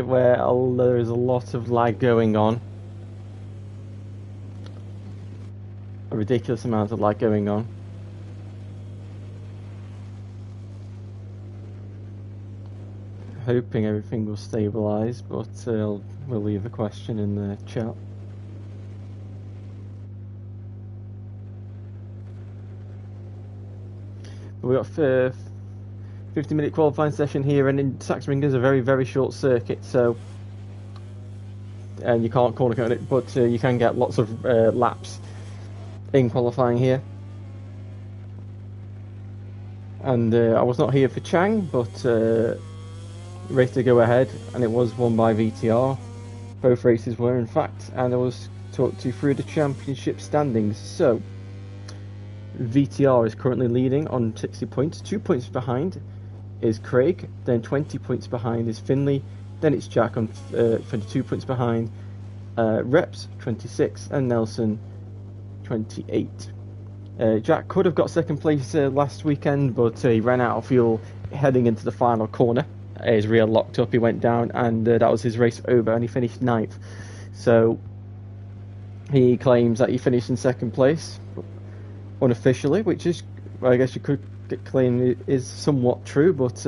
circuit where there is a lot of lag going on. A ridiculous amount of lag going on. Hoping everything will stabilise, but we'll leave a question in the chat. We've got a 50-minute qualifying session here, and in Sachsenring is a very, very short circuit, so and you can't corner code it, but you can get lots of laps in qualifying here. And I was not here for Chang, but race to go ahead, and it was won by VTR. Both races were, in fact, and I was talked to through the championship standings. So VTR is currently leading on 60 points. 2 points behind is Craig, then 20 points behind is Finley, then it's Jack on 22 points behind, Reps 26, and Nelson 28. Jack could have got second place last weekend, but he ran out of fuel heading into the final corner. His rear locked up, he went down, and that was his race over, and he finished 9th. So he claims that he finished in second place unofficially, which is, well, I guess you could claim is somewhat true, but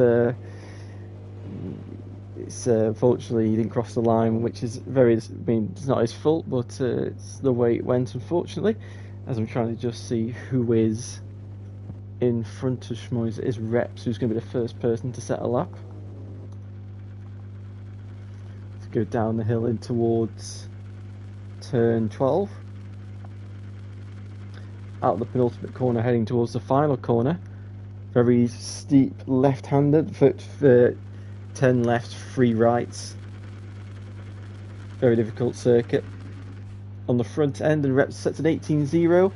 it's unfortunately he didn't cross the line, which is it's not his fault, but it's the way it went, unfortunately. As I'm trying to just see who is in front of Schmoes, it is Reps, who's going to be the first person to set a lap. Let's go down the hill in towards turn 12. Out the penultimate corner, heading towards the final corner. Very steep left-handed, for 10 left, 3 rights. Very difficult circuit. On the front end, and Reps sets an 18.0,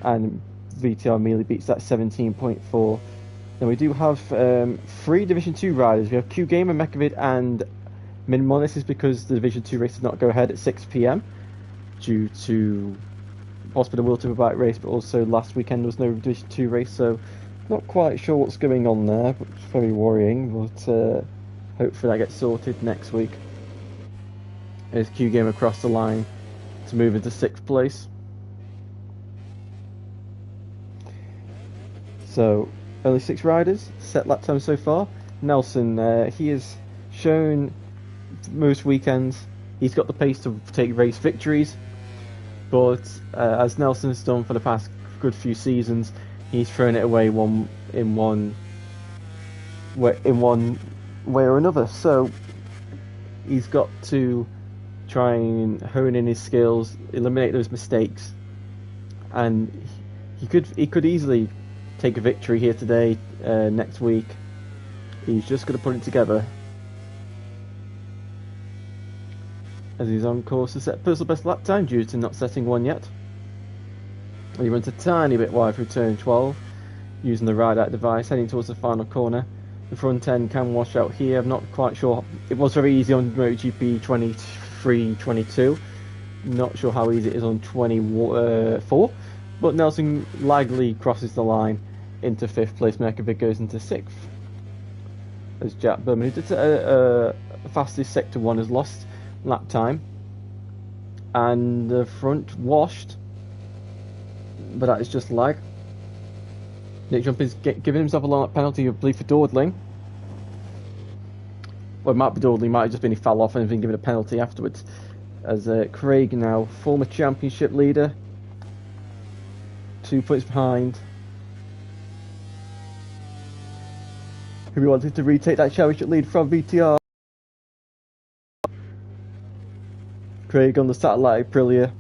and VTR immediately beats that 17.4. Then we do have 3 Division 2 riders. We have Q Gamer, Mekovid, and Minmon. This is because the Division 2 race does not go ahead at 6 PM due to possibly the World Superbike race, but also last weekend there was no Division 2 race, so not quite sure what's going on there, but it's very worrying, but hopefully that gets sorted next week. There's Q Gamer across the line to move into 6th place. So only 6 riders, set lap time so far. Nelson, he has shown most weekends he's got the pace to take race victories, but as Nelson has done for the past good few seasons, he's thrown it away in one way or another. So he's got to try and hone in his skills, eliminate those mistakes, and he could easily take a victory here today, next week. He's just going to put it together, as he's on course to set personal best lap time due to not setting one yet. He runs a tiny bit wide through turn 12 using the ride-out device, heading towards the final corner. The front end can wash out here. I'm not quite sure. It was very easy on MotoGP 23-22. Not sure how easy it is on 24. But Nelson lightly crosses the line into 5th place. Mekovic goes into 6th. As Jack Berman, who did fastest Sector 1, has lost lap time. And the front washed. But that is just lag. Nick Jump is giving himself a long lap penalty, I believe, for dawdling. Well, it might be dawdling, might have just been he fell off and has been given a penalty afterwards. As Craig, now former championship leader, 2 points behind. Who we wanted to retake that championship lead from VTR. Craig on the satellite Aprilia,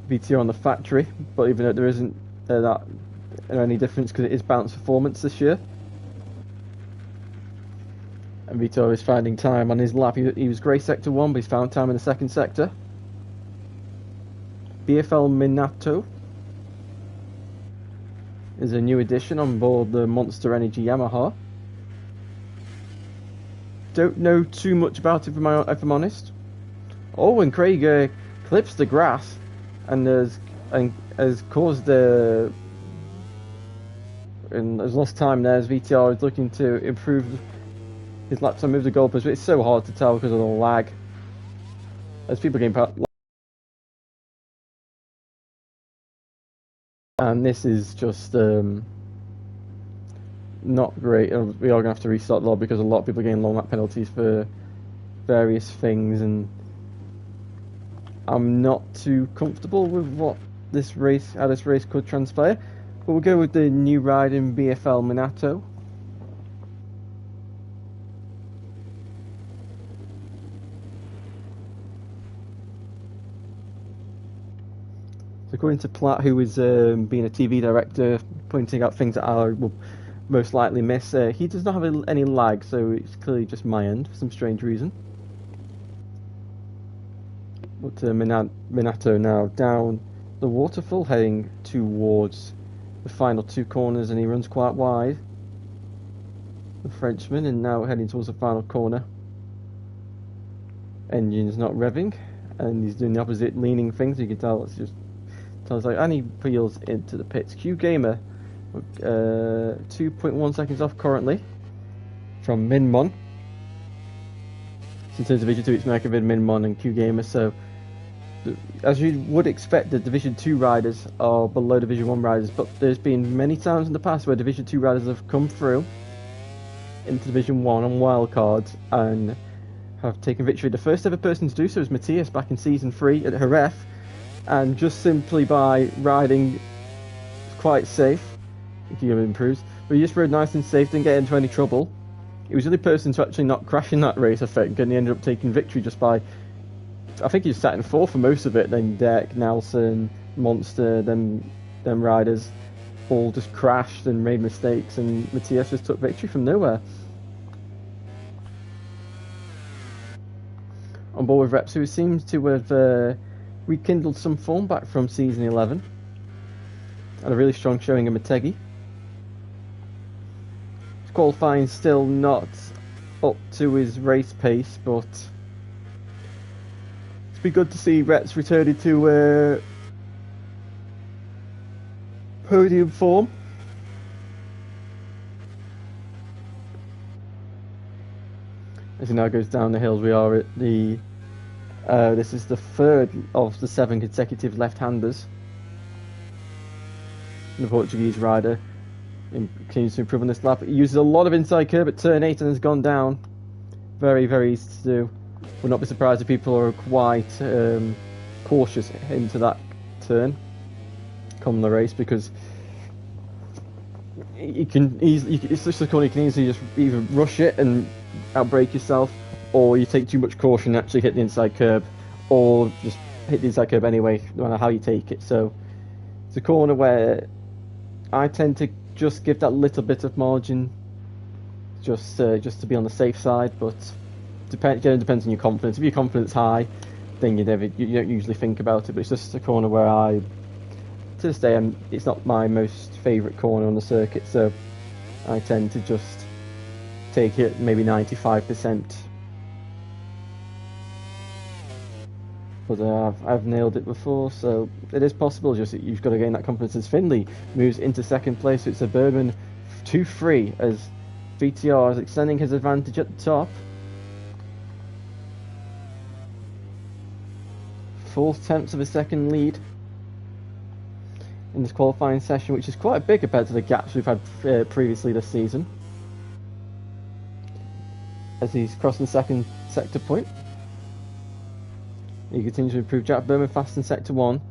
VTR on the factory, but even though there isn't that any difference because it is balanced performance this year. And Vito is finding time on his lap. He was grey sector 1, but he's found time in the 2nd sector. BFL Minato is a new addition on board the Monster Energy Yamaha. Don't know too much about it if I'm honest. Oh, and Craig clips the grass and has caused and has lost time there as VTR is looking to improve his lap time moved the goalpost, but it's so hard to tell because of the lag. As people getting past, and this is just not great. We are going to have to restart the log because a lot of people are getting long lap penalties for various things, and I'm not too comfortable with how this race could transpire. But we'll go with the new ride in BFL Minato. So according to Platt, who is being a TV director, pointing out things that I will most likely miss, he does not have any lag, so it's clearly just my end for some strange reason. But Minato now down the waterfall, heading towards the final two corners, and he runs quite wide, the Frenchman, and now heading towards the final corner. Engine's not revving, and he's doing the opposite, leaning things. You can tell it's just like, and he peels into the pits. Q Gamer 2.1 seconds off currently from Minmon. So in terms of Division 2, it's Mercavid, Minmon, and Q Gamer. So as you would expect, the Division 2 riders are below Division 1 riders, but there's been many times in the past where Division 2 riders have come through into Division 1 on wildcards and have taken victory. The first ever person to do so is Matthias back in Season 3 at Jerez, and just simply by riding quite safe, if you improves, but he just rode nice and safe, didn't get into any trouble. He was the only person to actually not crash in that race, I think, and he ended up taking victory just by, I think he was sat in fourth for most of it. Then Deck, Nelson, Monster, them riders all just crashed and made mistakes, and Matthias just took victory from nowhere. On board with Reps, who seems to have rekindled some form back from Season 11. Had a really strong showing of Motegi. His qualifying still not up to his race pace, but it's been good to see Reps returning to podium form. As he now goes down the hills, we are at the this is the third of the 7 consecutive left-handers. The Portuguese rider continues to improve on this lap. He uses a lot of inside curb at turn 8 and has gone down. Very, very easy to do. Would not be surprised if people are quite cautious into that turn come the race, because it's just a corner you can easily just either rush it and outbrake yourself, or you take too much caution and actually hit the inside curb, or just hit the inside curb anyway, no matter how you take it. So it's a corner where I tend to just give that little bit of margin, just to be on the safe side. But again, it depends on your confidence. If your confidence is high, then you don't usually think about it. But it's just a corner where to this day, it's not my most favourite corner on the circuit, so I tend to just take it maybe 95%. But I've nailed it before, so it is possible. Just you've got to gain that confidence. As Finley moves into second place, so it's a Bergman 2-3 as VTR is extending his advantage at the top. 4/10 of a second lead in this qualifying session, which is quite big compared to the gaps we've had previously this season. As he's crossing second sector point, he continues to improve. Jack Berman fast in sector 1,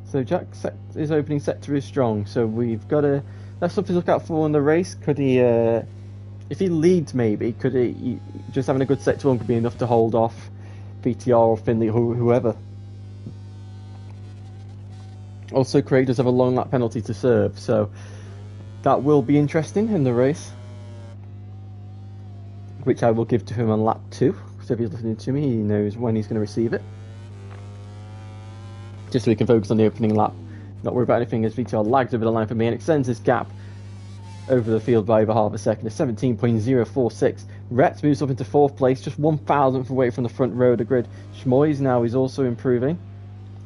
so Jack's his opening sector is strong. So we've got that's something to look out for in the race. Could he, if he leads, maybe could he just having a good sector 1 could be enough to hold off VTR or Finley or whoever. Also, Craig does have a long lap penalty to serve, so that will be interesting in the race, which I will give to him on lap 2. So if he's listening to me, he knows when he's going to receive it, just so he can focus on the opening lap, not worry about anything, as VTR lags over the line for me and extends his gap over the field by over half a second to 17.046. Retz moves up into 4th place, just 1,000th away from the front row of the grid. Schmoyes now is also improving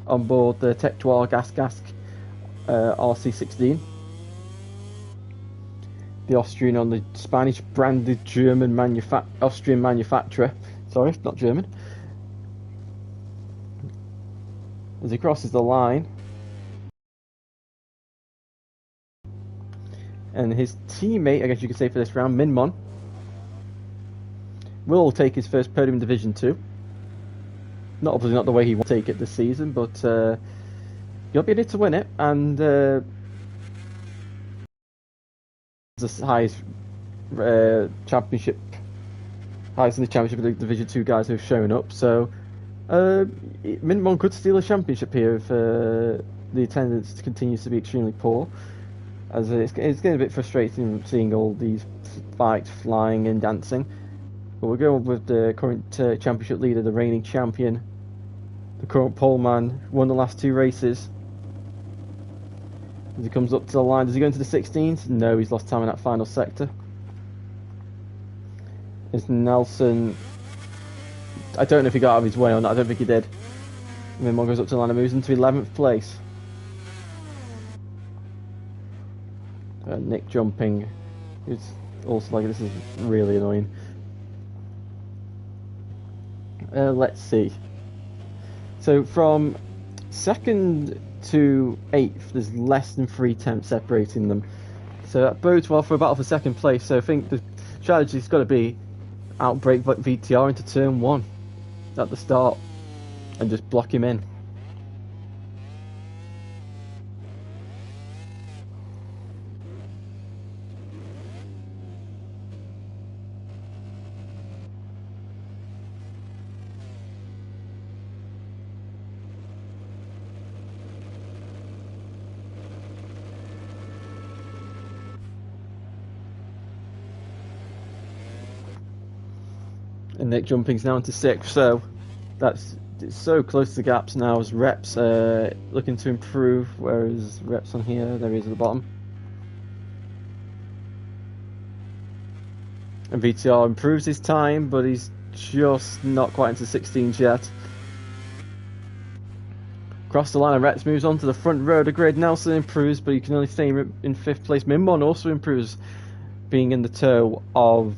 on board the Tectoir Gas RC16. the Austrian on the Spanish branded Austrian manufacturer. Sorry, not German. As he crosses the line. And his teammate, I guess you could say for this round, Minmon, will take his first podium in Division 2. Obviously not the way he will take it this season, but he'll be in it to win it. And the highest championship, highest in the championship of the Division 2 guys who've shown up. So Minmon could steal a championship here if the attendance continues to be extremely poor. As it's getting a bit frustrating seeing all these bikes flying and dancing. But we're going with the current championship leader, the reigning champion, the current poleman, won the last 2 races. As he comes up to the line, does he go into the 16s? No, he's lost time in that final sector. As Nelson, I don't know if he got out of his way or not, I don't think he did. Minmon goes up to the line and moves into 11th place. Nick jumping, it's also like, this is really annoying. Let's see. So from 2nd to 8th, there's less than 3 tenths separating them. So that bodes well for a battle for 2nd place. So I think the strategy's got to be outbrake VTR into turn 1 at the start and just block him in. And Nick jumping's now into 6th, so it's so close to gaps now as Reps looking to improve. Where is Reps on here? There he is at the bottom. And VTR improves his time, but he's just not quite into 16s yet. Across the line, and Reps moves on to the front row of the grid. Nelson improves, but he can only stay in 5th place. Minmon also improves, being in the tow of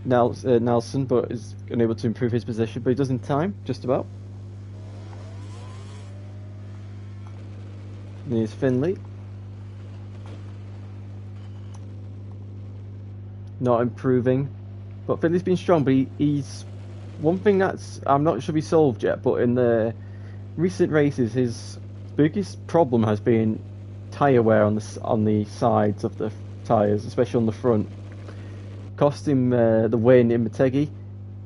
Nelson, but is unable to improve his position, but he does in time, just about. And here's Finley. Not improving, but Finley's been strong, but he's one thing that's I'm not sure be solved yet, but in the recent races his biggest problem has been tyre wear on the sides of the tyres, especially on the front. Cost him the win in Motegi,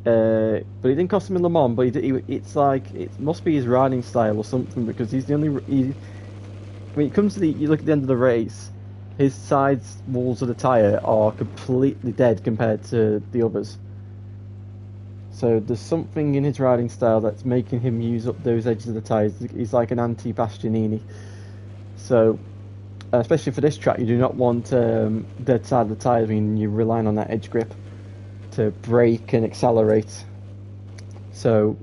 but it didn't cost him in Le Mans. But it's like it must be his riding style or something, because he's the only. When it comes to you look at the end of the race, his sides walls of the tyre are completely dead compared to the others. So there's something in his riding style that's making him use up those edges of the tyres. He's like an anti-Bastianini. So. Especially for this track, you do not want dead side of the tyres when you're relying on that edge grip to brake and accelerate. So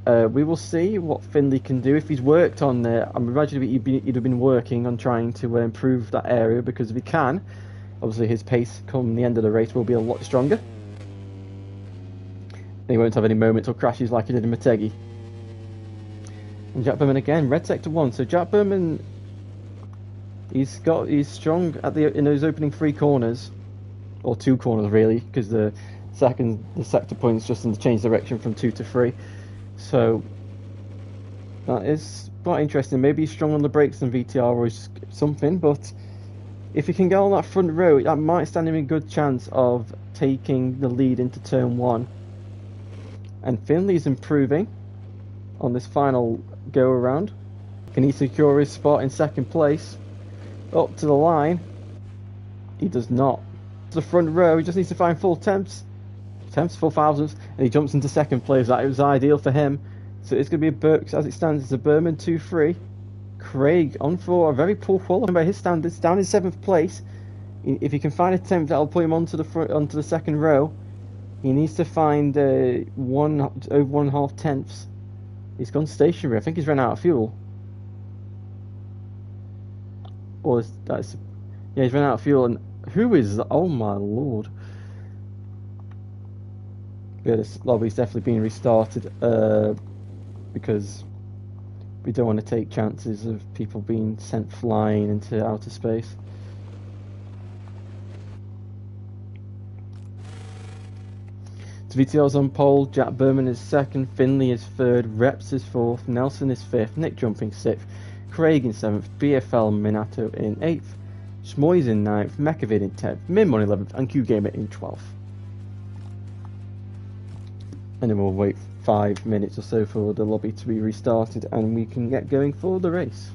we will see what Finley can do if he's worked on there. I'm imagining he'd have been working on trying to improve that area, because if he can, obviously his pace come the end of the race will be a lot stronger. And he won't have any moments or crashes like he did in Motegi. And Jack Berman again, red sector 1. So Jack Berman, he's strong in those opening 3 corners, or 2 corners really, because the sector point's just in the change direction from 2 to 3. So that is quite interesting. Maybe he's strong on the brakes than VTR or something, but if he can get on that front row, that might stand him a good chance of taking the lead into turn 1. And Finley's improving on this final go around. Can he secure his spot in 2nd place? Up to the line, he does not. To the front row, he just needs to find full full thousandths, and he jumps into 2nd place. That was ideal for him. So it's going to be as it stands, it's a Berman 2-3. Craig on for a very poor qualifying by his standards, down in 7th place. If he can find a 10th, that'll put him onto the 2nd row. He needs to find over 1.5 tenths. He's gone stationary. I think he's run out of fuel. Or he's run out of fuel, and Who is that? Oh my lord. Yeah, this lobby's definitely being restarted because we don't want to take chances of people being sent flying into outer space. So VTR's on pole, Jack Berman is second, Finley is third, Reps is fourth, Nelson is fifth, Nick Jumping sixth, Craig in seventh, BFL Minato in eighth, Schmoy's in ninth, Mekavid in 10th, Mim on 11th, and Q Gamer in 12th. And then we'll wait 5 minutes or so for the lobby to be restarted and we can get going for the race.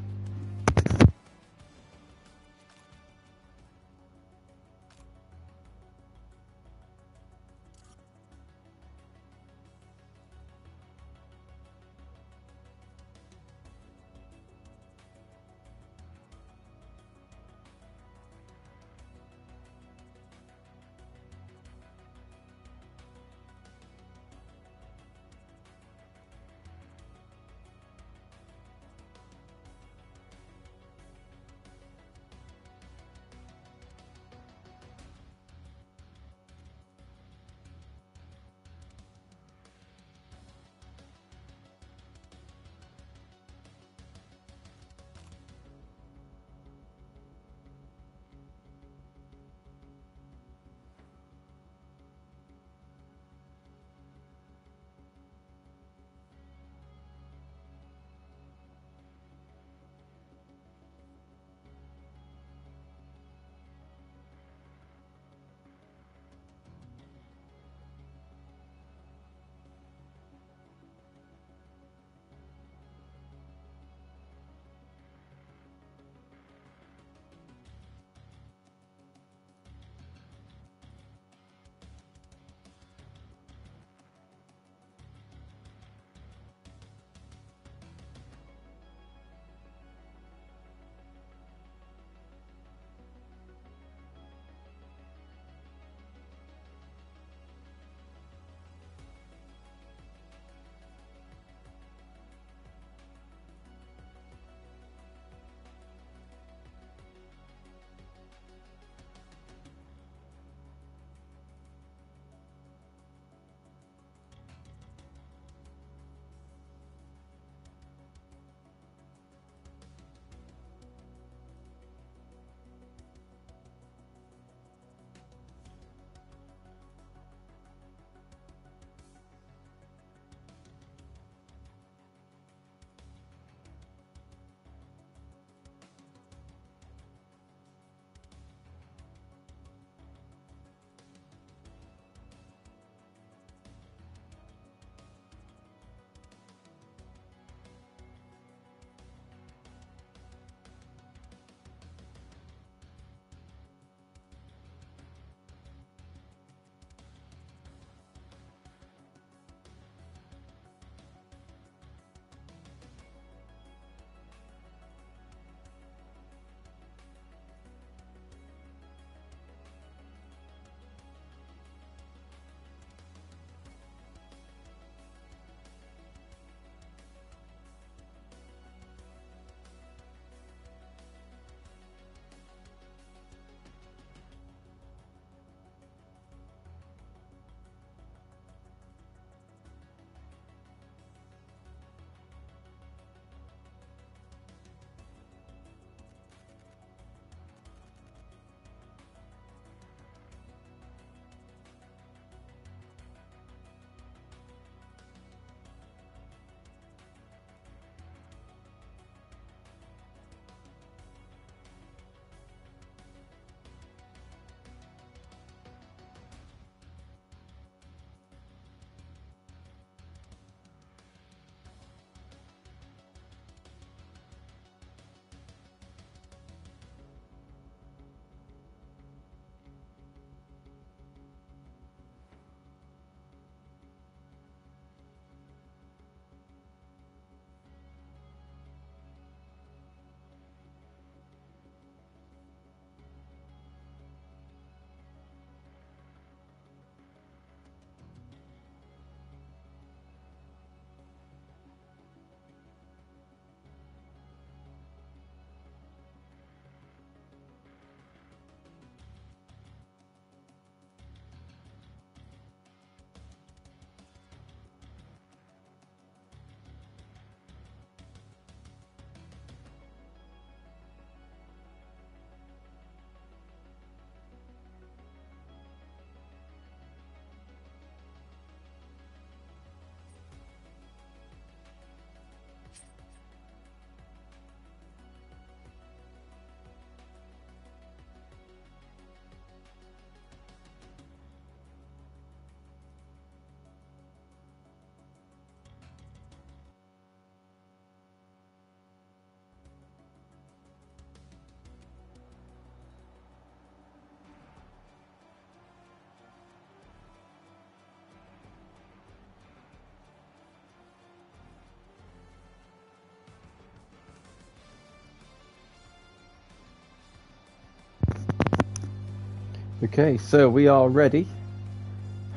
Okay, so we are ready.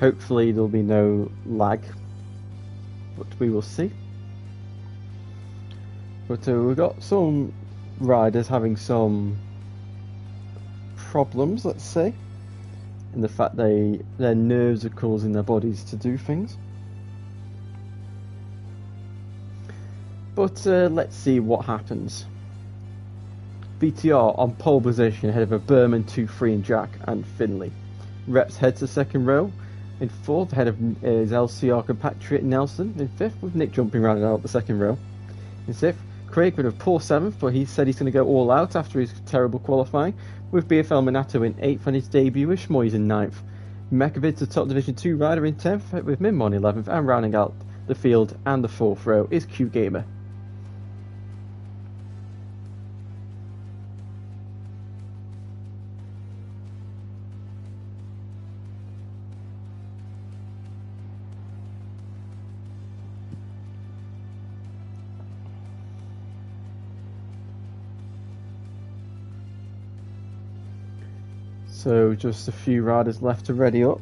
Hopefully there'll be no lag, but we will see. But we've got some riders having some problems, let's say, in the fact their nerves are causing their bodies to do things. But let's see what happens. VTR on pole position ahead of a Berman, 2-3 and Jack and Finley. Reps heads to second row. In fourth, ahead of his LCR compatriot Nelson. In fifth, with Nick jumping round out the second row. In sixth, Craig with a poor seventh, but he said he's going to go all out after his terrible qualifying. With BFL Minato in eighth on his debut, with Schmoyes in ninth. Mekovic, the top Division 2 rider, in 10th, with Mimmo in 11th, and rounding out the field and the fourth row is Q Gamer. So just a few riders left to ready up.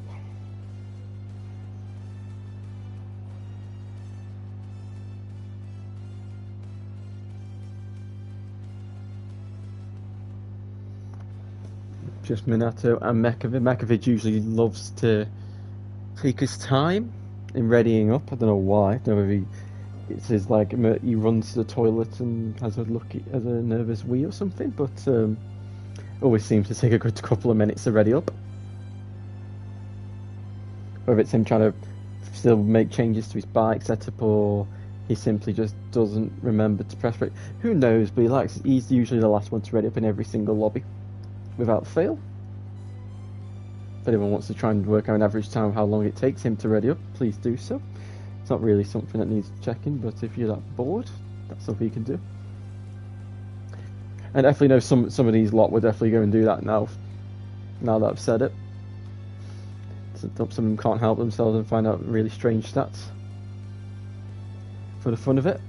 Just Minato and Mekovic. Mekovic usually loves to take his time in readying up. I don't know why. I don't know if it's his, like, he runs to the toilet and has a nervous wee or something, but always seems to take a good couple of minutes to ready up. Whether it's him trying to still make changes to his bike setup, or he simply just doesn't remember to press brake. Who knows, but he's usually the last one to ready up in every single lobby, without fail. If anyone wants to try and work out an average time of how long it takes him to ready up, please do so. It's not really something that needs checking, but if you're that bored, that's something you can do. And definitely know some of these lot will definitely go and do that now that I've said it. Some of them can't help themselves and find out really strange stats for the fun of it.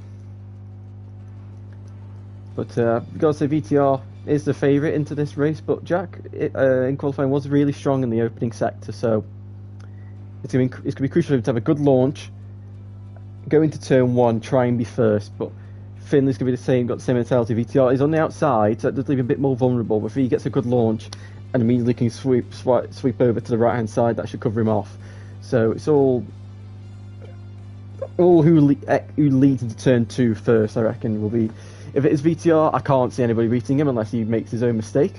But gotta say, VTR is the favourite into this race, but Jack in qualifying was really strong in the opening sector, so it's gonna be crucial for him to have a good launch, go into turn one, try and be first. But Finley's going to be the same, got the same mentality. VTR is on the outside, so that does leave him a bit more vulnerable. But if he gets a good launch and immediately can sweep over to the right hand side, that should cover him off. So it's all who leads into turn two first, I reckon, will be. If it is VTR, I can't see anybody beating him unless he makes his own mistake,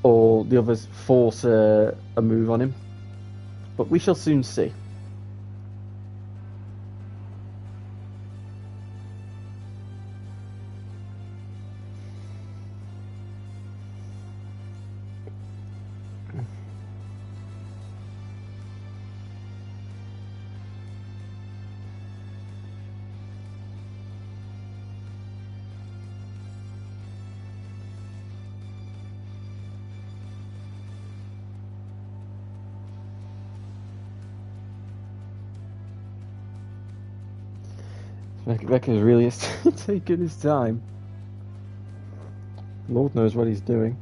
or the others force a move on him. But we shall soon see. Becker's really taking his time. Lord knows what he's doing.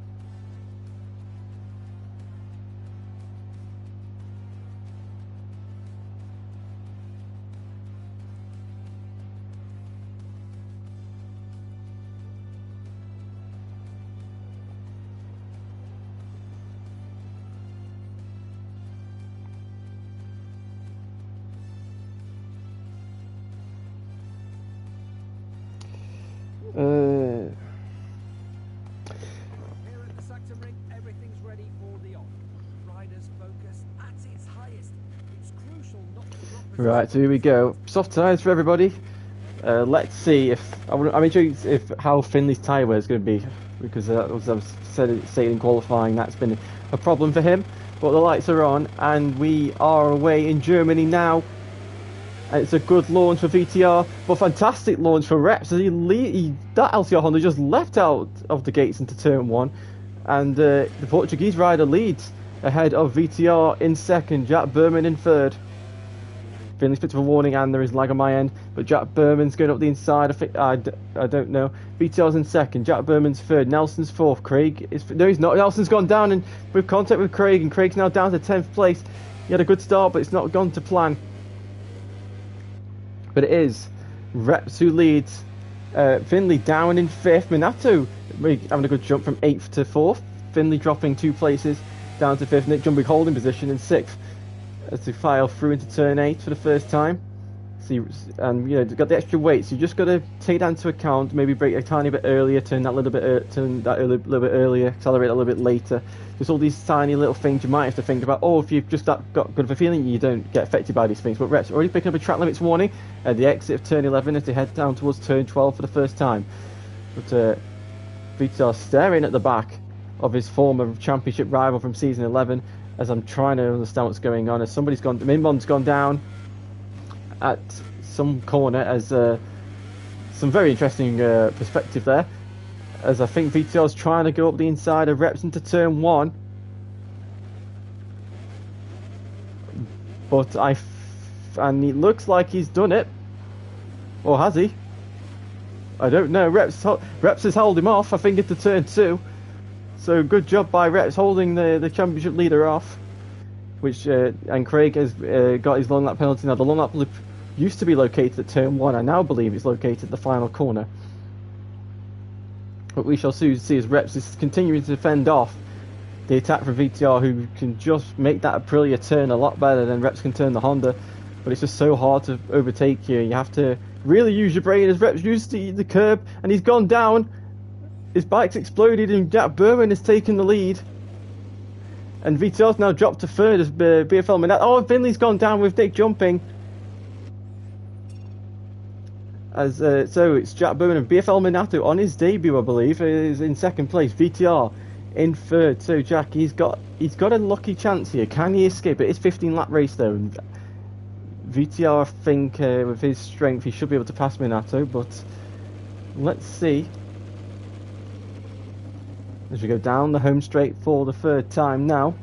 Right, so here we go. Soft tyres for everybody. Let's see if I'm intrigued if how Finley's tyre wear is going to be, because as I've said in qualifying, that's been a problem for him. But the lights are on, and we are away in Germany now. And it's a good launch for VTR, but fantastic launch for Reps. That LCR Honda just left out of the gates into turn one, and the Portuguese rider leads ahead of VTR in second, Jack Berman in third. Finley's picked up a warning, and there is lag on my end. But Jack Berman's going up the inside. I don't know. VTR's in second. Jack Berman's third. Nelson's fourth. Craig is... No, he's not. Nelson's gone down and with contact with Craig, and Craig's now down to 10th place. He had a good start, but it's not gone to plan. But it is Reps who leads. Finley down in 5th. Minato having a good jump from 8th to 4th. Finley dropping 2 places down to 5th. Nick Jumby holding position in 6th as they file through into turn 8 for the first time. See, and you know, got the extra weight, so you just got to take that into account. Maybe brake a tiny bit earlier, turn that a little bit little bit earlier, accelerate a little bit later. Just all these tiny little things you might have to think about. Or if you've just got good of a feeling, you don't get affected by these things. But Reps already picking up a track limits warning at the exit of turn 11 as they head down towards turn 12 for the first time. But VTR staring at the back of his former championship rival from season 11 as I'm trying to understand what's going on. As somebody's gone, Minmon's gone down at some corner, as some very interesting perspective there, as I think VTR's trying to go up the inside of Reps into turn 1, but and it looks like he's done it, or has he? I don't know. Reps has held him off, I think, into turn 2. So good job by Reps holding the championship leader off, which and Craig has got his long lap penalty. Now the long lap loop used to be located at turn 1. I now believe it's located at the final corner. But we shall soon see as Reps is continuing to fend off the attack from VTR, who can just make that Aprilia turn a lot better than Reps can turn the Honda. But it's just so hard to overtake you. You have to really use your brain as Reps used the curb, and he's gone down. His bike's exploded and Jack Berman has taken the lead. And VTR's now dropped to third as BFL Minato. Oh, Finley's gone down with Nick jumping. As so it's Jack Berman and BFL Minato on his debut, I believe, is in second place. VTR in third. So Jack, he's got a lucky chance here. Can he escape it? It's 15-lap race though. And VTR, I think, with his strength, he should be able to pass Minato. But let's see. As we go down the home straight for the third time now.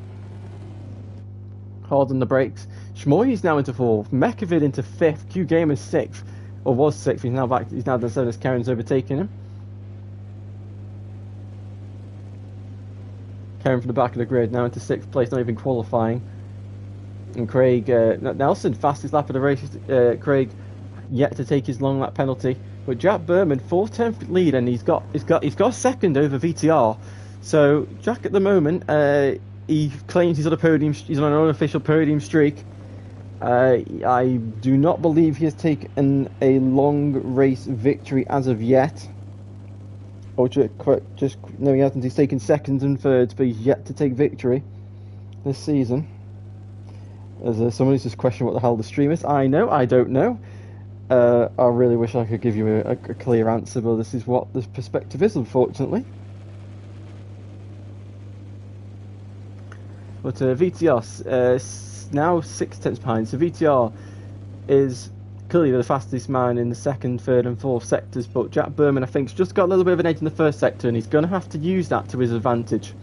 Hard on the brakes. Shmoy's now into 4th. Mekovid into 5th. Q Gamer's 6th. Or was 6th. He's now back. He's now done 7 as Karen's overtaken him. Karen from the back of the grid now into 6th place, not even qualifying. And Craig Nelson, fastest lap of the race. Craig yet to take his long lap penalty. But Jack Berman, 4/10th lead, and he's got second over VTR. So Jack at the moment, he claims he's on a podium. He's on an unofficial podium streak. I do not believe he has taken a long race victory as of yet. Or just no, he hasn't. He's taken seconds and thirds, but he's yet to take victory this season. As somebody's just questioning what the hell the stream is. I don't know. I really wish I could give you a clear answer, but this is what the perspective is, unfortunately. But VTR now 6/10 behind, so VTR is clearly the fastest man in the second, third and fourth sectors, but Jack Berman, I think, has just got a little bit of an edge in the first sector, and he's going to have to use that to his advantage.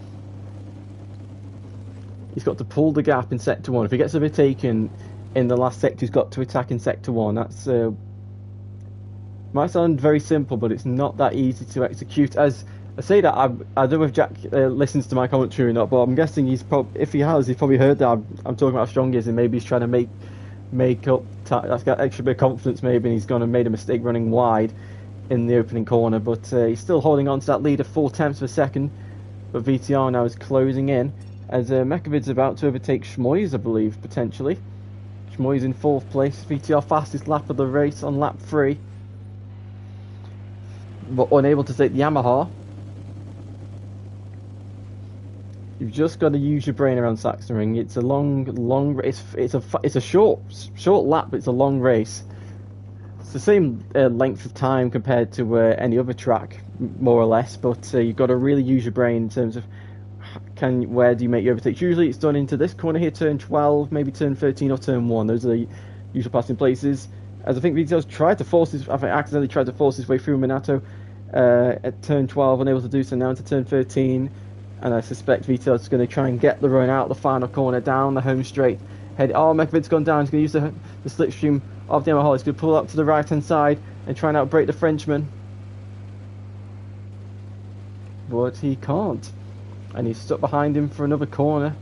He's got to pull the gap in sector 1. If he gets overtaken in the last sector, he's got to attack in sector 1. That's might sound very simple, but it's not that easy to execute. As I say that, I don't know if Jack listens to my commentary or not, but I'm guessing if he has, he's probably heard that I'm talking about how strong he is, and maybe he's trying to make up. That's got extra bit of confidence, maybe, and he's gone and made a mistake running wide in the opening corner. But he's still holding on to that lead of 4/10 of a second. But VTR now is closing in as Mekovid's about to overtake Shmoy's, I believe, potentially. Shmoy's in 4th place. VTR fastest lap of the race on lap 3, but unable to take the Yamaha. You've just got to use your brain around Sachsenring. It's a long race. It's a short lap, but it's a long race. It's the same length of time compared to any other track, more or less. But you've got to really use your brain in terms of where do you make your overtakes. Usually it's done into this corner here, turn 12, maybe turn 13 or turn 1. Those are the usual passing places. As I think VTR's accidentally tried to force his way through Minato at turn 12, unable to do so now into turn 13. And I suspect VTR's going to try and get the run out the final corner, down the home straight, Oh, Mekovic's gone down. He's going to use the slipstream of the Yamaha. He's going to pull up to the right-hand side and try and outbrake the Frenchman. But he can't. And he's stuck behind him for another corner.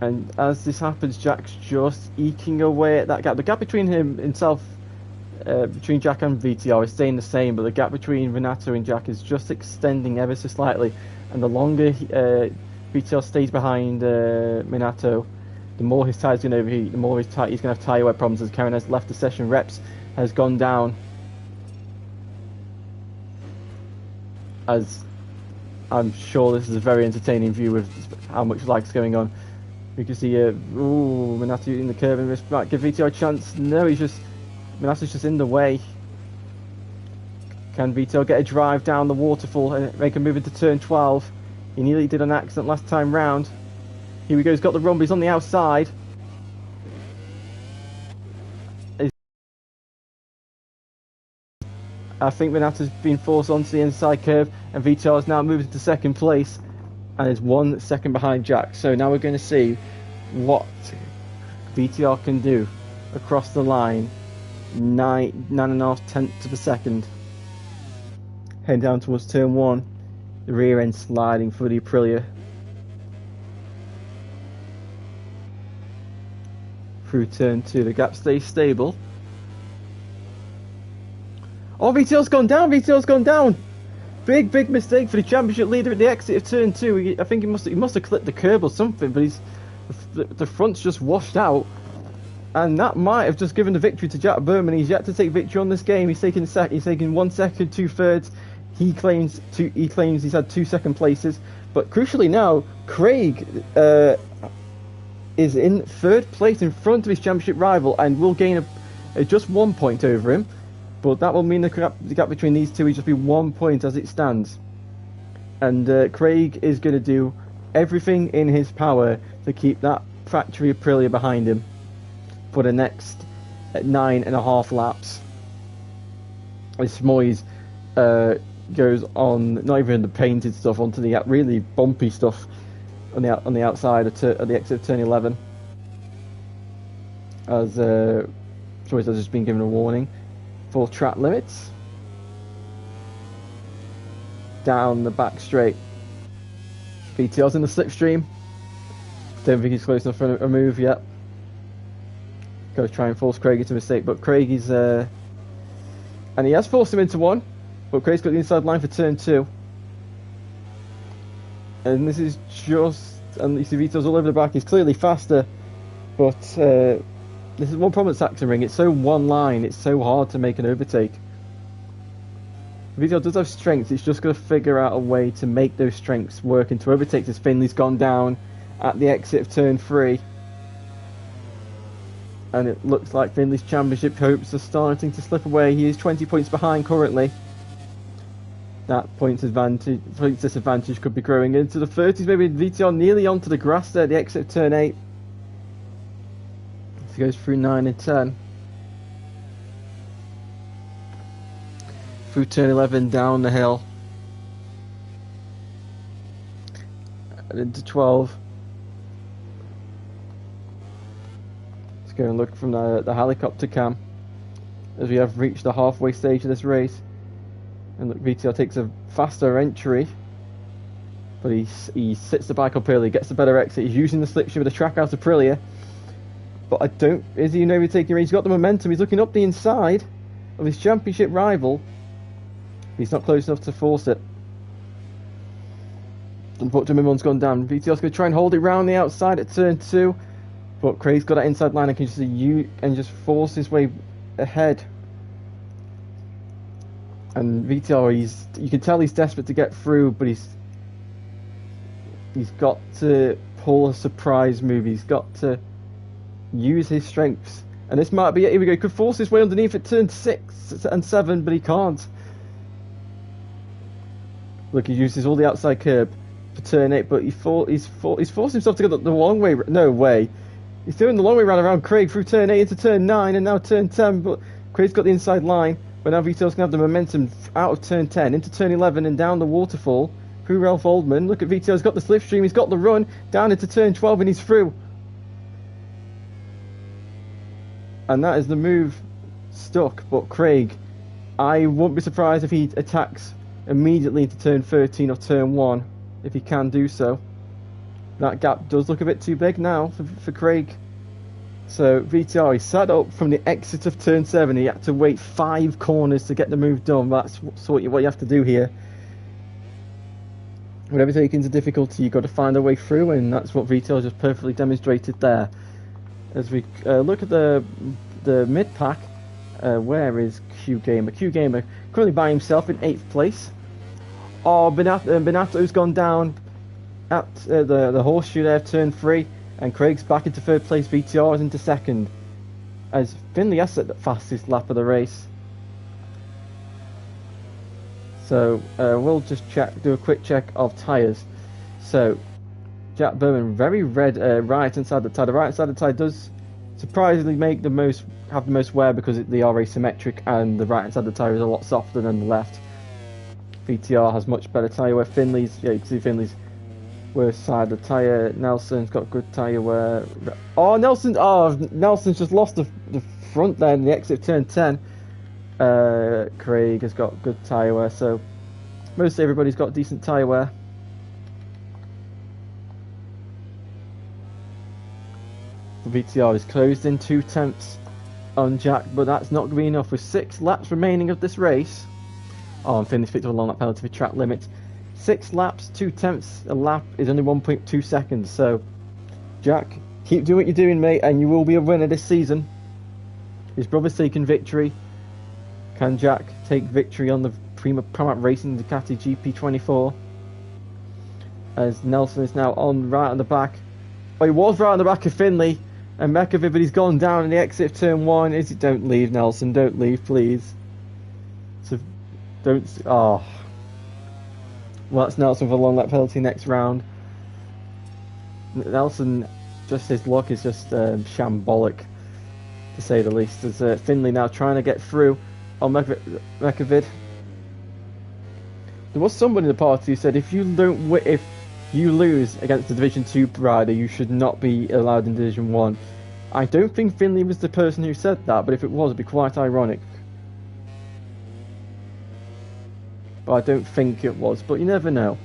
And as this happens, Jack's just eking away at that gap. The gap between himself, between Jack and VTR is staying the same, but the gap between Renato and Jack is just extending ever so slightly. And the longer VTR stays behind Renato, the more his tyre's going to overheat, the more he's going to have tyre wear problems, as Karen has left the session. Reps has gone down. As I'm sure this is a very entertaining view with how much lag's going on. We can see Renato in the curve, and this might give VTR a chance. No, Renato's just in the way. Can VTR get a drive down the waterfall and make a move into turn 12? He nearly did an accident last time round. Here we go, he's got the run, but he's on the outside. I think Renato's been forced onto the inside curve, and VTR is now moving to second place and is 1 second behind Jack. So now we're going to see what VTR can do across the line. 9.5 tenths of a second. Heading down towards turn 1. The rear end sliding for the Aprilia. Through turn 2, the gap stays stable. Oh, VTR's gone down! VTR's gone down! Big mistake for the championship leader at the exit of turn 2. I think he must have clipped the curb or something, but the front's just washed out, and that might have just given the victory to Jack Berman. He's yet to take victory on this game. He's taken 1 second, 2 thirds. He claims he's had 2 second places, but crucially now, Craig is in 3rd place in front of his championship rival and will gain just 1 point over him. But that will mean the gap between these two will just be 1 point as it stands. And Craig is going to do everything in his power to keep that factory Aprilia behind him for the next 9.5 laps. As Moyes goes on, not even the painted stuff, onto the really bumpy stuff on the outside at the exit of turn 11. As Moyes has just been given a warning. Full track limits. Down the back straight. VTR's in the slipstream. Don't think he's close enough for a move yet. Goes try and force Craig into a mistake, but Craig is and he has forced him into one, but Craig's got the inside line for turn 2. And this is just, and you see VTR's all over the back. He's clearly faster, but this is one problem at Saxon Ring. It's so one line. It's so hard to make an overtake. VTR does have strengths. It's just got to figure out a way to make those strengths work and to overtake. As Finley's gone down at the exit of turn 3, and it looks like Finley's championship hopes are starting to slip away. He is 20 points behind currently. That points disadvantage could be growing into the 30s. Maybe VTR nearly onto the grass there at the exit of turn 8. He goes through 9 and 10. Through turn 11, down the hill. And into 12. Let's go and look from the helicopter cam as we have reached the halfway stage of this race. And look, VTR takes a faster entry, but he sits the bike up early, gets a better exit. He's using the slipstream with the track out of Aprilia. But is he overtaking? He's got the momentum. He's looking up the inside of his championship rival. He's not close enough to force it. And Mimon's gone down. VTR's going to try and hold it round the outside at turn 2, but Craig's got that inside line and can just force his way ahead. And VTR, you can tell he's desperate to get through, but he's got to pull a surprise move. He's got to use his strengths, and this might be it. Here we go. He could force his way underneath at turn 6 and 7, but he can't. Look, he uses all the outside curb for turn 8, but he's forced himself to go the long way. No way. He's doing the long way round around Craig through turn 8 into turn 9 and now turn 10, but Craig's got the inside line. But now VTR's going to have the momentum out of turn 10 into turn 11 and down the waterfall through Ralph Oldman. Look at VTR's got the slipstream. He's got the run down into turn 12 and he's through. And that is the move stuck. But Craig, I won't be surprised if he attacks immediately into turn 13 or turn 1, if he can do so. That gap does look a bit too big now for Craig. So VTR, he sat up from the exit of turn 7. He had to wait 5 corners to get the move done. That's what you have to do here. Whenever taking into difficulty, you've got to find a way through, and that's what VTR just perfectly demonstrated there. As we look at the mid-pack, where is Q Gamer? Q Gamer currently by himself in 8th place. Oh, Benato's gone down at the horseshoe there, turn 3, and Craig's back into 3rd place. VTR is into 2nd, as Finley has set the fastest lap of the race. So we'll just do a quick check of tyres. So Jack Berman, very red right inside the tyre. The right side of the tyre does surprisingly have the most wear because they are asymmetric, and the right hand side of the tyre is a lot softer than the left. VTR has much better tyre wear. Finley's, you can see Finley's worst side of the tyre. Nelson's got good tyre wear. Nelson's just lost the front there in the exit of turn 10. Craig has got good tyre wear, so mostly everybody's got decent tyre wear. The VTR is closed in 2 tenths on Jack, but that's not going to be enough with 6 laps remaining of this race. Oh, and Finley's picked up a long lap penalty for track limit. 6 laps, 2 tenths a lap is only 1.2 seconds. So, Jack, keep doing what you're doing, mate, and you will be a winner this season. His brother's taking victory. Can Jack take victory on the Prima Racing Ducati GP24? As Nelson is now right on the back. Oh, he was right on the back of Finley and Mekovic, but he's gone down in the exit of turn 1. Don't leave, Nelson. Don't leave, please. So, don't. Oh. Well, that's Nelson for a long lap penalty next round. Nelson, just his luck is just shambolic, to say the least. As Finley now trying to get through on Mekovic. There was somebody in the party who said if you lose against the Division 2 rider, you should not be allowed in Division 1. I don't think Finley was the person who said that, but if it was, it'd be quite ironic. But I don't think it was, but you never know.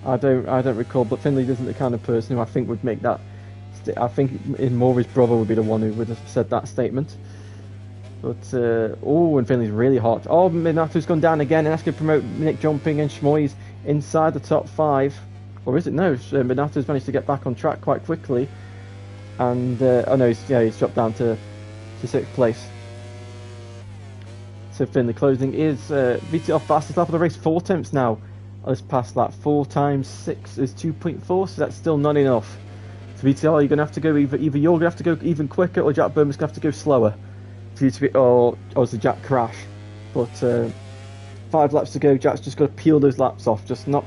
I don't recall, but Finley isn't the kind of person who I think would make that. I think more his brother would be the one who would have said that statement. But, and Finley's really hot. Oh, Minato's gone down again, and that's going to promote Nick Jumping and Schmoy's inside the top 5. Or is it? No, Minato's managed to get back on track quite quickly. And, he's dropped down to 6th place. So Finley closing is VTR fastest lap of the race, 4 tenths now. Let's pass that. 4 times 6 is 2.4, so that's still not enough. So VTR, you're going to have to go either you're going to have to go even quicker, or Jack Berman's going to have to go slower for you to be, or the Jack crash. But 5 laps to go. Jack's just got to peel those laps off. Just not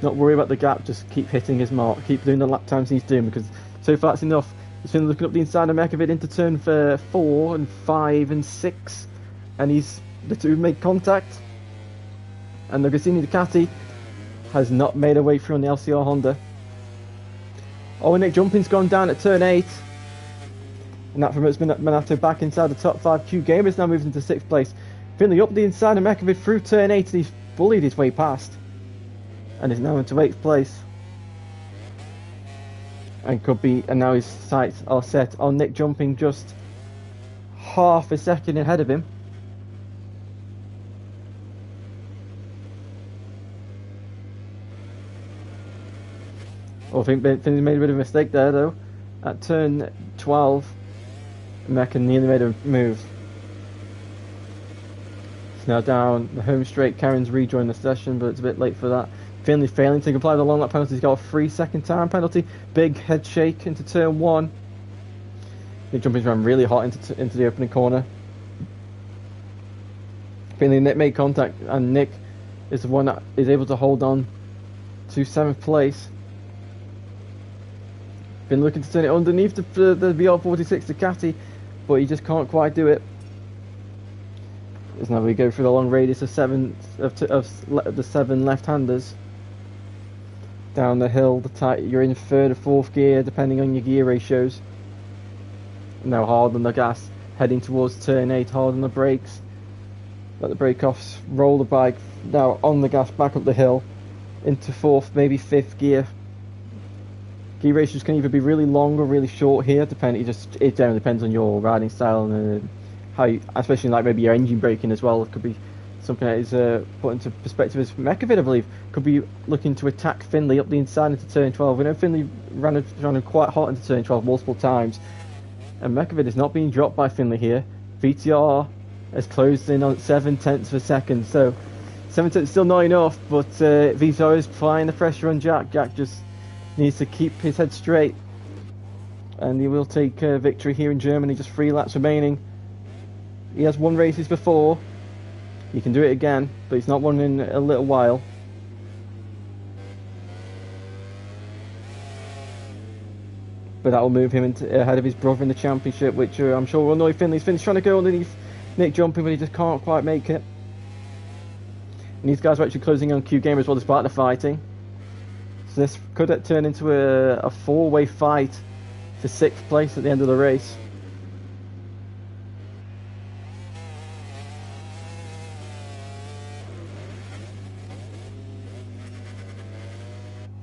worry about the gap. Just keep hitting his mark. Keep doing the lap times he's doing, because so far that's enough. He's been looking up the inside of Mekovic into turn 4 and 5 and 6, and the two made contact. And the Gresini Ducati has not made a way through on the LCR Honda. Oh, Nick Jumping's gone down at turn 8. And that promotes Minato back inside the top 5. Q Gamer's now moved into 6th place. Finley up the inside of Mekovic through turn 8, and he's bullied his way past. And is now into 8th place. And now his sights are set on Nick Jumping just half a second ahead of him. I think Finley made a bit of a mistake there, though. At turn 12, Mecca nearly made a move. It's now down the home straight. Karen's rejoined the session, but it's a bit late for that. Finley failing to comply with the long lap penalty. He's got a 3-second time penalty. Big head shake into turn 1. Nick Jumping's ran really hot into the opening corner. Finley made contact, and Nick is the one that is able to hold on to 7th place. Been looking to turn it underneath the BR46 Ducati, but he just can't quite do it. As now we go through the long radius of the 7 left-handers. Down the hill, you're in 3rd or 4th gear, depending on your gear ratios. Now hard on the gas. heading towards turn 8, hard on the brakes. Let the brake offs, roll the bike now on the gas back up the hill into 4th, maybe 5th gear. Gear ratios can either be really long or really short here, depending. It generally depends on your riding style and how you, especially like maybe your engine braking as well. It could be something that is put into perspective as Mekovid, I believe, could be looking to attack Finley up the inside into turn 12. We know Finley ran quite hot into turn 12 multiple times, and Mekovid is not being dropped by Finley here. VTR has closed in on 7/10 of a second, so 7/10 is still not enough, but VTR is applying the pressure on Jack. Jack just needs to keep his head straight, and he will take victory here in Germany. Just 3 laps remaining. He has won races before. He can do it again, but he's not won in a little while. But that will move him ahead of his brother in the championship, which I'm sure will annoy Finley. Finley's trying to go underneath Nick jumping, but he just can't quite make it. And these guys are actually closing on Q Gamer as well, despite the fighting. So this could turn into a 4-way fight for 6th place at the end of the race.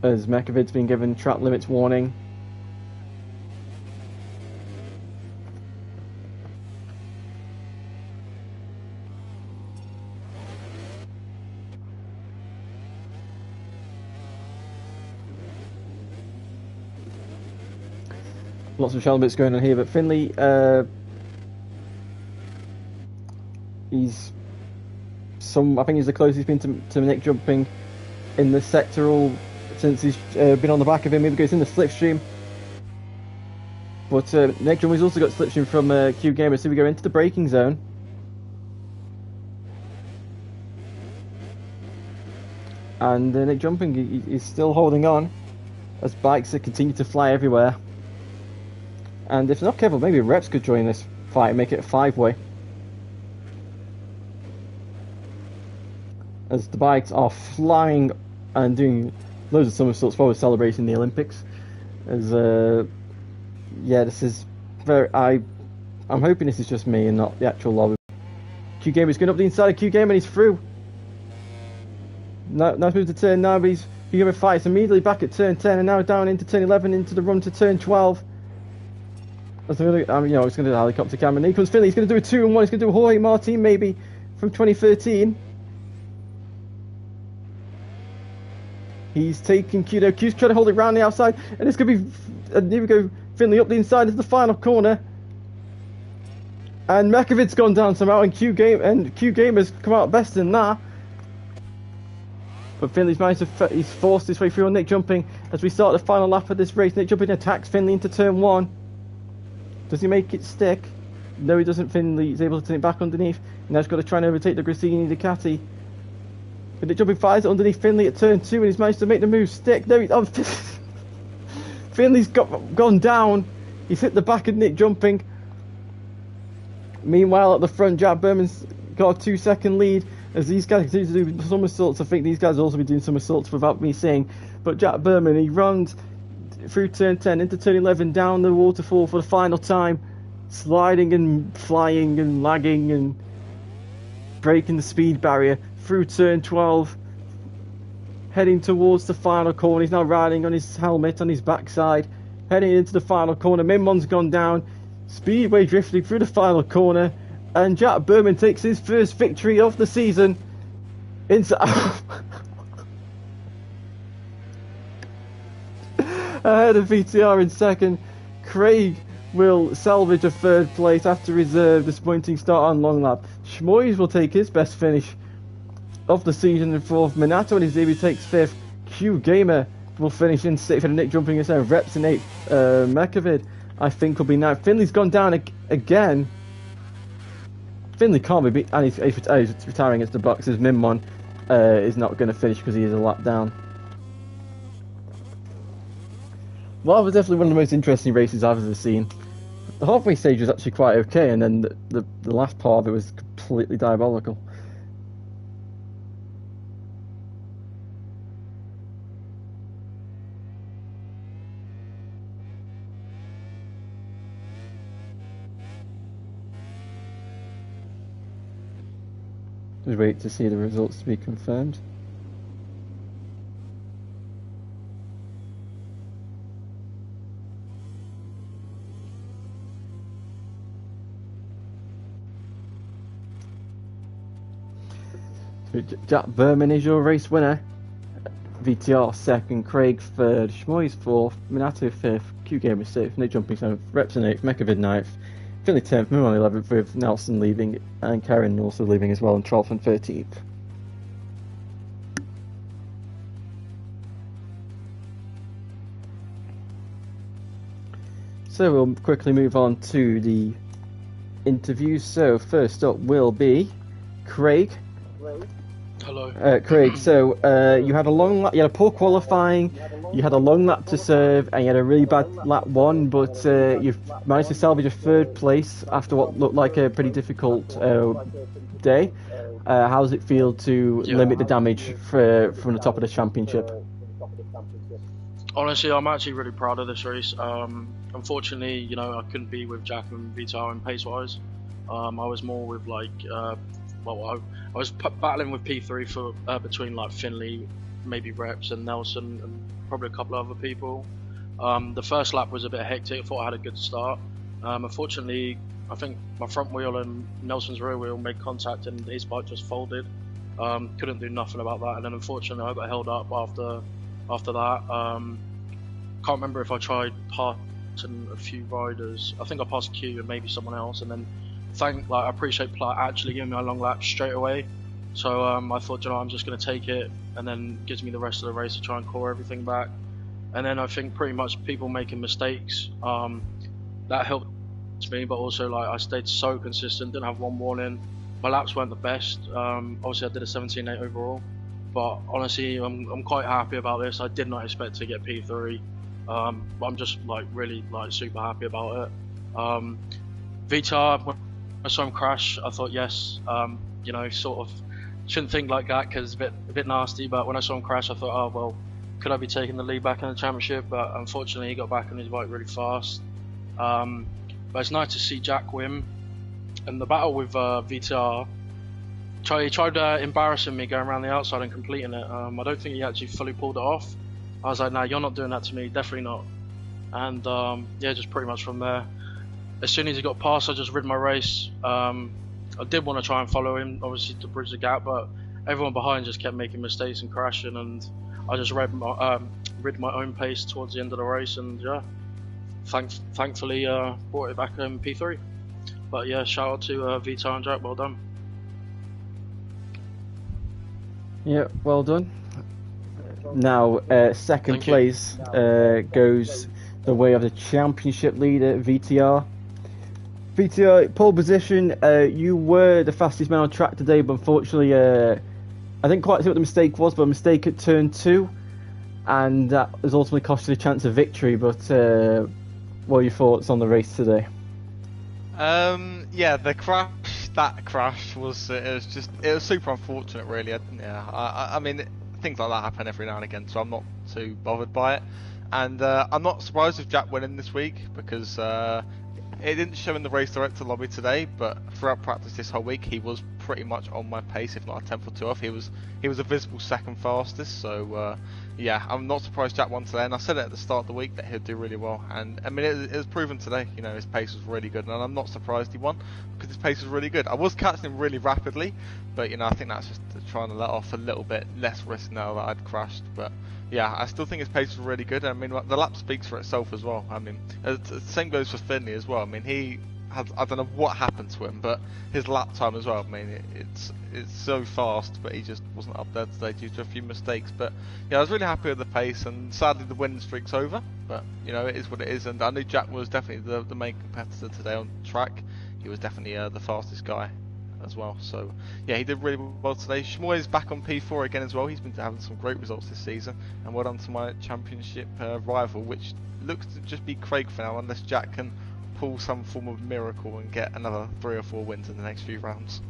As Mekovid's been given track limits warning. Lots of shell bits going on here, but Finley, I think he's the closest he's been to Nick jumping in the sectoral since he's been on the back of him. Maybe goes in the slipstream, but Nick jumping's also got slipstream from Q Gamer, so we go into the braking zone. And Nick jumping, he's still holding on as bikes continue to fly everywhere. And if not careful, maybe Reps could join this fight and make it a 5-way. As the bikes are flying and doing loads of somersaults while we're celebrating the Olympics. As yeah, this is very. I'm hoping this is just me and not the actual lobby. Q Gamer's going up the inside of Q Gamer and he's through. Now move to turn 9, but Q Gamer fights immediately back at turn 10 and now down into turn 11 into the run to turn 12. It's going to do the helicopter camera. And here comes Finley. He's going to do a 2-1. He's going to do a Jorge Martin maybe from 2013. He's taking Q. Q's trying to hold it round the outside, and it's going to be. And here we go. Finley up the inside into the final corner. And Mekovid's gone down somehow, and Q Gamer's come out best in that. But Finley's managed to. He's forced his way through on Nick jumping as we start the final lap of this race. Nick jumping attacks Finley into turn 1. Does he make it stick? No, he doesn't. Finley is able to turn it back underneath. Now he's got to try and overtake the Grassini Ducati. But Nick jumping fires it underneath Finley at turn 2, and he's managed to make the move stick. No, Finley's gone down. He's hit the back of Nick jumping. Meanwhile, at the front, Jack Berman's got a 2-second lead as these guys continue to do somersaults. I think these guys will also be doing somersaults without me saying. But Jack Berman, he runs through turn 10 into turn 11 down the waterfall for the final time, sliding and flying and lagging and breaking the speed barrier through turn 12, heading towards the final corner. He's now riding on his helmet on his backside, heading into the final corner. Minmon's gone down, speedway drifting through the final corner, and Jack Berman takes his first victory of the season ahead of VTR in second. Craig will salvage a 3rd place after reserve disappointing start on long lap. Schmoyes will take his best finish of the season in 4th. Minato and his debut takes 5th. Q Gamer will finish in 6th, and Nick jumping in 7th. Reps in 8th. Mekovid, I think, will be 9th. Finley's gone down again. Finley can't be beat, and he's retiring against the boxes. Minmon is not going to finish because he is a lap down. Well, it was definitely one of the most interesting races I've ever seen. The halfway stage was actually quite okay, and then the last part of it was completely diabolical. Just wait to see the results to be confirmed. Jack Berman is your race winner. VTR second, Craig third, Schmoy's fourth, Minato fifth, Q Gamer sixth, Nick Jumping seventh, Repson eighth, Mekavid ninth, Finley 10th, Moon 11th, with Nelson leaving and Karen also leaving as well in 12th and 13th. So we'll quickly move on to the interviews. So first up will be Craig. Hello. Craig, so you had a long lap, you had a poor qualifying, you had a long lap to serve, and you had a really bad lap one, but you've managed to salvage a third place after what looked like a pretty difficult day. How does it feel to limit the damage from the top of the championship? Honestly, I'm actually really proud of this race. Unfortunately, you know, I couldn't be with Jack and Vitar in pace-wise. I was more with I was battling with P3 for between like Finley, maybe Reps and Nelson and probably a couple of other people. The first lap was a bit hectic. I thought I had a good start. Unfortunately, I think my front wheel and Nelson's rear wheel made contact and his bike just folded. Couldn't do nothing about that, and then unfortunately I got held up after that. Can't remember if I tried passing a few riders. I think I passed Q and maybe someone else, and then I appreciate Platt actually giving me a long lap straight away. So I thought, you know, I'm just going to take it, and then gives me the rest of the race to try and claw everything back. And then I think pretty much people making mistakes, that helped me, but also like I stayed so consistent, didn't have one warning. My laps weren't the best. Obviously I did a 17.8 overall, but honestly I'm quite happy about this. I did not expect to get P3, but I'm just like really like super happy about it. Vitar, when I saw him crash, I thought yes, you know, sort of shouldn't think like that because it's a bit nasty, but when I saw him crash I thought, oh well, could I be taking the lead back in the championship? But unfortunately he got back on his bike really fast. But it's nice to see Jack win. And the battle with VTR, he tried embarrassing me going around the outside and completing it. I don't think he actually fully pulled it off. I was like, no, you're not doing that to me, definitely not. And yeah, just pretty much from there. As soon as he got past, I just rid my race. I did want to try and follow him, obviously to bridge the gap, but everyone behind just kept making mistakes and crashing, and I just rid my own pace towards the end of the race, and yeah, thankfully brought it back in P3. But yeah, shout out to Vitar and Jack, well done. Yeah, well done. Now, second place goes the way of the championship leader, VTR. VTR, pole position, you were the fastest man on track today, but unfortunately, I didn't quite see what the mistake was, but a mistake at turn 2, and that has ultimately cost you the chance of victory, but what are your thoughts on the race today? Yeah, that crash was, it was super unfortunate really. I mean, things like that happen every now and again, so I'm not too bothered by it. And I'm not surprised with Jack winning this week, because it didn't show in the race director lobby today, but throughout practice this whole week he was pretty much on my pace, if not a tenth or two off. He was a visible second fastest, so yeah, I'm not surprised Jack won today, and I said it at the start of the week that he'd do really well, and I mean it was proven today. You know, his pace was really good, and I'm not surprised he won, because his pace was really good. I was catching him really rapidly, but you know, I think that's just trying to let off a little bit less risk now that I'd crashed. But yeah, I still think his pace was really good. I mean, the lap speaks for itself as well. I mean, the same goes for Finley as well. I mean, I don't know what happened to him, but his lap time as well, I mean, it's so fast, but he just wasn't up there today due to a few mistakes. But yeah, I was really happy with the pace, and sadly the winning streak's over, but you know, it is what it is. And I knew Jack was definitely the main competitor today on track. He was definitely the fastest guy as well, so yeah, he did really well today. Shmoy is back on P4 again as well. He's been having some great results this season, and well done to my championship rival, which looks to just be Craig for now, unless Jack can pull some form of miracle and get another 3 or 4 wins in the next few rounds.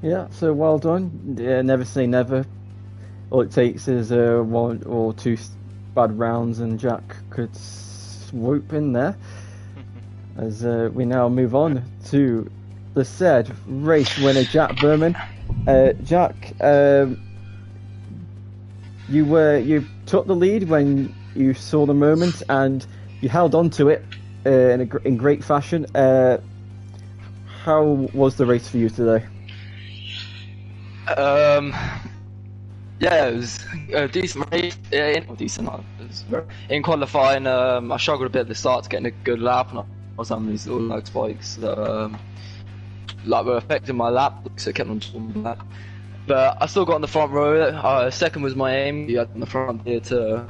Yeah, so well done. Yeah, never say never. All it takes is 1 or 2 bad rounds and Jack could swoop in there. As we now move on to the said race winner, Jack Berman. Jack, you took the lead when you saw the moment, and you held on to it in great fashion. How was the race for you today? Yeah, it was a decent race. Yeah, not decent. In qualifying, I struggled a bit at the start to getting a good lap, and I was on these little lag spikes that were affecting my lap, so I kept on talking that. But I still got on the front row. Second was my aim. You had on the front here to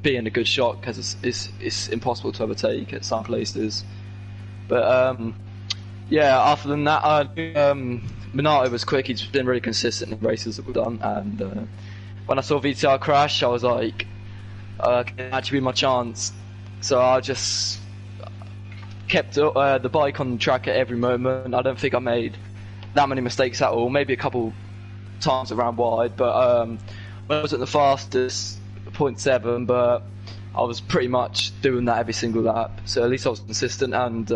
be in a good shot, because it's impossible to overtake at some places. But yeah, after than that, Minato was quick. He's been really consistent in races that we've done, and when I saw VTR crash, I was like, can it actually be my chance? So I just kept the bike on the track at every moment. I don't think I made that many mistakes at all. Maybe a couple times around wide, but when I was at the fastest, 0.7, but I was pretty much doing that every single lap. So at least I was consistent, and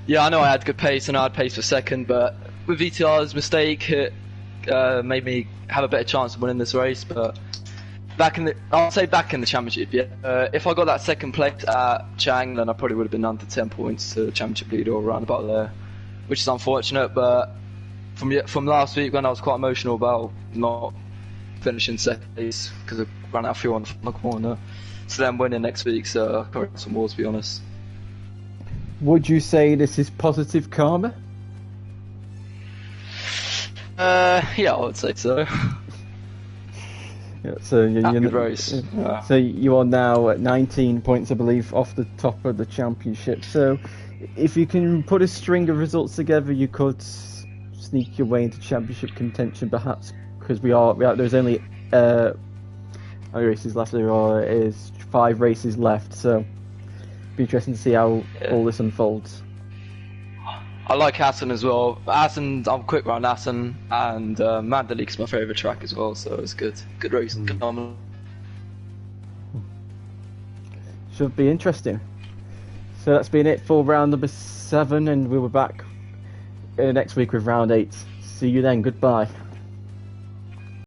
yeah, I know I had good pace and I had pace for second, but with VTR's mistake, it made me have a better chance of winning this race. But I'll say back in the championship, yeah. If I got that second place at Chang, then I probably would have been under 10 points to the championship leader or around about there, which is unfortunate. But from last week, when I was quite emotional about not finishing second place because I ran out of fuel on the corner, so then winning next week, so I got some more, to be honest. Would you say this is positive karma? Yeah, I would say so. Yeah, so good race. Yeah. So you are now at 19 points, I believe, off the top of the championship. So if you can put a string of results together, you could sneak your way into championship contention, perhaps, because there's only how many races left? There is 5 races left, so be interesting to see how all this unfolds. I like Assen as well. I'm quick around Assen, and Mandalike's my favourite track as well, so it's good. Good race, phenomenal. Should be interesting. So that's been it for round number 7, and we'll be back next week with round 8. See you then. Goodbye.